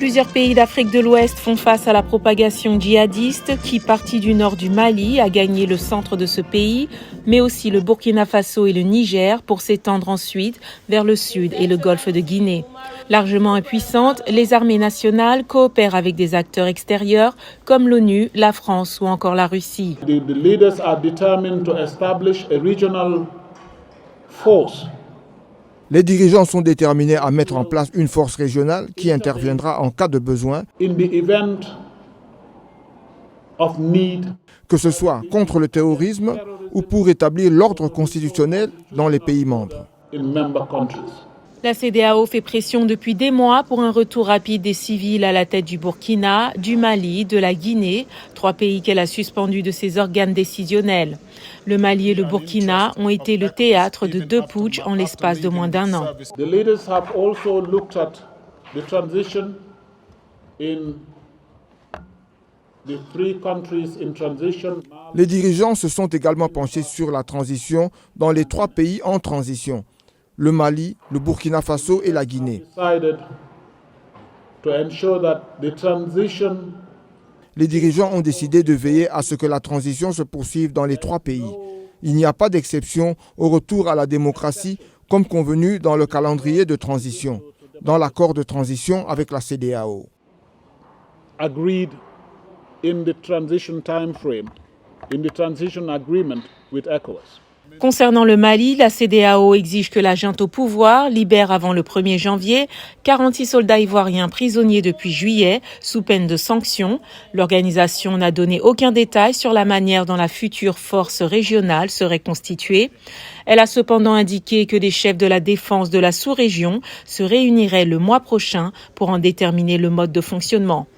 Plusieurs pays d'Afrique de l'Ouest font face à la propagation djihadiste qui, partie du nord du Mali, a gagné le centre de ce pays, mais aussi le Burkina Faso et le Niger pour s'étendre ensuite vers le sud et le golfe de Guinée. Largement impuissantes, les armées nationales coopèrent avec des acteurs extérieurs comme l'ONU, la France ou encore la Russie. The leaders are determined to establish a regional force. Les dirigeants sont déterminés à mettre en place une force régionale qui interviendra en cas de besoin, In the event of need, que ce soit contre le terrorisme ou pour établir l'ordre constitutionnel dans les pays membres. in member countries. La CEDEAO fait pression depuis des mois pour un retour rapide des civils à la tête du Burkina, du Mali, de la Guinée, 3 pays qu'elle a suspendus de ses organes décisionnels. Le Mali et le Burkina ont été le théâtre de 2 putschs en l'espace de moins d'1 an. The leaders have also looked at the transition in the 3 countries in transition. Les dirigeants se sont également penchés sur la transition dans les 3 pays en transition, le Mali, le Burkina Faso et la Guinée. Decided to ensure that the transition Les dirigeants ont décidé de veiller à ce que la transition se poursuive dans les 3 pays. Il n'y a pas d'exception au retour à la démocratie comme convenu dans le calendrier de transition, dans l'accord de transition avec la CEDEAO. agreed in the transition time frame, in the transition agreement with ECOWAS. Concernant le Mali, la CEDEAO exige que la junte au pouvoir libère avant le 1er janvier 46 soldats ivoiriens prisonniers depuis juillet, sous peine de sanctions. L'organisation n'a donné aucun détail sur la manière dont la future force régionale serait constituée. Elle a cependant indiqué que des chefs de la défense de la sous-région se réuniraient le mois prochain pour en déterminer le mode de fonctionnement.